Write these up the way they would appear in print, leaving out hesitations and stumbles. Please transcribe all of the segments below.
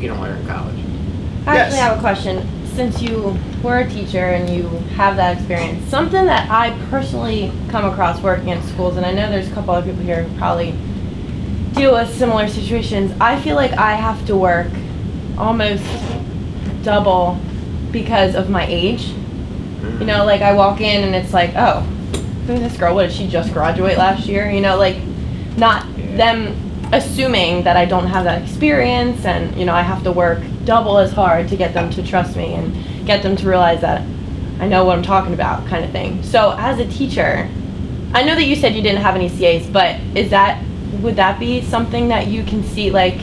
you don't want her in college. I actually have a question. Since you were a teacher and you have that experience, something that I personally come across working in schools, and I know there's a couple other people here who probably deal with similar situations, I feel like I have to work almost double because of my age. You know, like I walk in and it's like, oh, who's this girl? What, did she just graduate last year? You know, like not them assuming that I don't have that experience, and you know, I have to work double as hard to get them to trust me and get them to realize that I know what I'm talking about, kind of thing. So as a teacher, I know that you said you didn't have any CAs, but would that be something that you can see, like?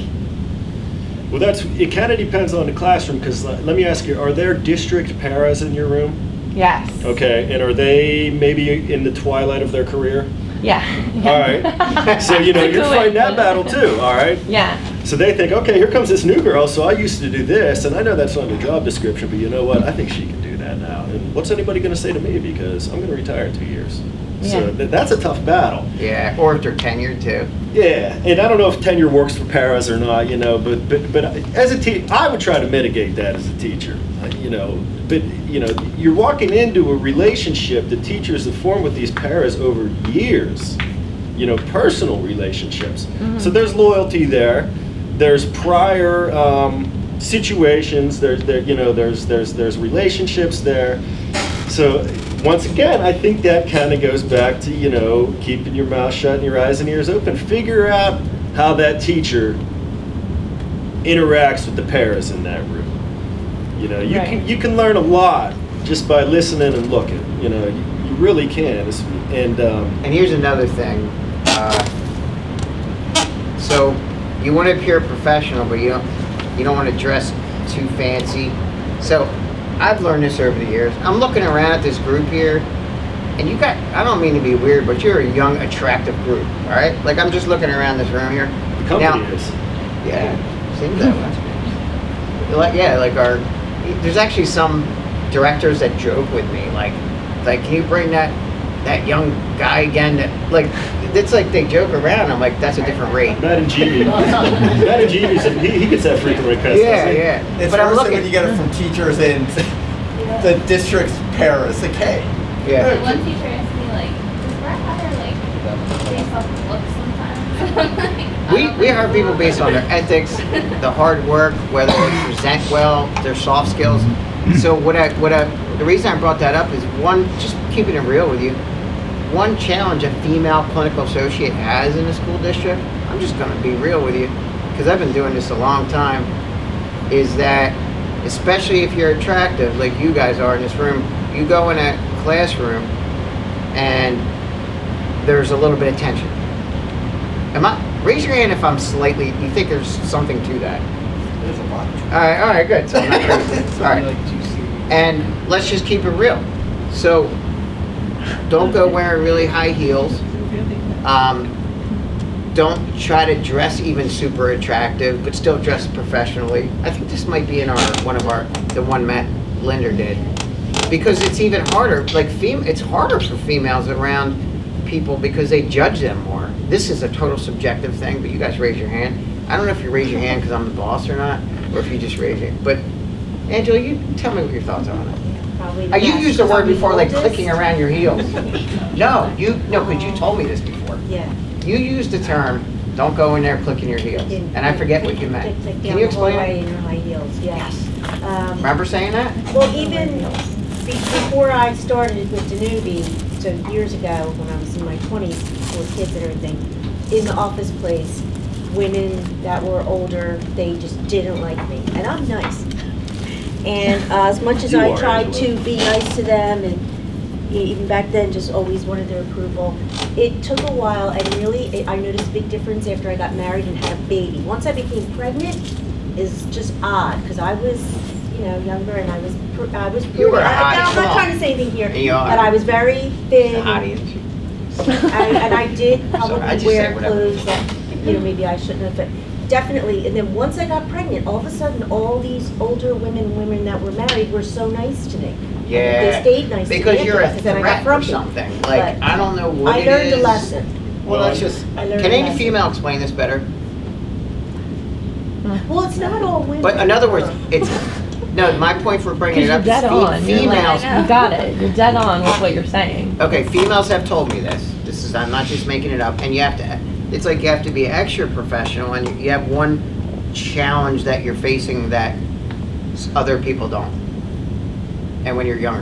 Well, it kind of depends on the classroom, because let me ask you, are there district paras in your room? Yes. Okay, and are they maybe in the twilight of their career? Yeah. All right. So, you know, you're fighting that battle too, all right? Yeah. So they think, okay, here comes this new girl, so I used to do this, and I know that's on the job description, but you know what? I think she can do that now. And what's anybody going to say to me, because I'm going to retire in 2 years? Yeah. So that's a tough battle. Yeah, or if they're tenured too. Yeah, and I don't know if tenure works for paras or not, you know, but as a teacher, I would try to mitigate that as a teacher, you know. But, you know, you're walking into a relationship that teachers have formed with these paras over years, you know, personal relationships. Mm-hmm. So there's loyalty there. There's prior situations. There's relationships there. So once again, I think that kind of goes back to, you know, keeping your mouth shut and your eyes and ears open. Figure out how that teacher interacts with the paras in that room. You know, you can learn a lot just by listening and looking. You know, you really can. And here's another thing. So you want to appear professional, but you don't want to dress too fancy. So I've learned this over the years. I'm looking around at this group here, and I don't mean to be weird, but you're a young, attractive group, all right? Like, I'm just looking around this room here. the company is. Yeah, seems that way. There's actually some directors that joke with me, like, can you bring that young guy again? It's like they joke around. I'm like, that's a different rate. Matt and Jeannie, he gets that frequent request. Yeah. It's but I'm worse looking when you get it from teachers in the district's paras. Like, hey. Yeah. But one teacher asked me, like, does Brett Hunter, based off looks sometimes? We hire people based on their ethics, the hard work, whether they present well, their soft skills. So the reason I brought that up is, one, just keeping it real with you, one challenge a female clinical associate has in the school district, I'm just going to be real with you, because I've been doing this a long time, is that, especially if you're attractive, like you guys are in this room, you go in a classroom and there's a little bit of tension. Raise your hand if I'm slightly, you think there's something to that. There's a lot. All right, good. So I'm not crazy. All right. And let's just keep it real. So don't go wearing really high heels. Don't try to dress even super attractive, but still dress professionally. I think this might be in the one Matt Linder did, because it's even harder. Like it's harder for females around people because they judge them more. This is a total subjective thing, but you guys raise your hand. I don't know if you raise your hand because I'm the boss or not, or if you just raise it. But Angela, you tell me what your thoughts are on it. Probably You yes, used the word before, like oldest. clicking around your heels. No, because you told me this before. Yeah. You used the term, don't go in there clicking your heels, and I forget what you meant. Can you explain Way it? in your high heels, yes. Remember saying that? Well, even before I started with DiNovi, so years ago when I was in my 20s, with kids and everything, in the office place, women that were older, they just didn't like me, and I'm nice. And as much as I tried to be nice to them, and even back then just always wanted their approval, it took a while, and really I noticed a big difference after I got married and had a baby. Once I became pregnant, is just odd, because I was, younger, and I was pretty. You were I'm not trying to say anything here, You are. but I was very thin. Hottie. And I did probably I just wear say whatever. clothes that, maybe I shouldn't have, but definitely. And then once I got pregnant, all of a sudden, all these older women that were married were so nice to me. Yeah. They stayed nice to me. Because you're a after that, 'cause then I got threat or grumpy. something. But Like, I don't know what I it learned is. a lesson. Well, that's just, I learned can a any lesson. female explain this better? Well, it's not all women. But in other words, it's, no, my point for bringing it Because you're up dead on. is You're like, females, you got it. You're dead on with what you're saying. okay, females have told me this. This is, I'm not just making it up, and you have to, it's like you have to be extra professional, and you have one challenge that you're facing that other people don't. And when you're younger.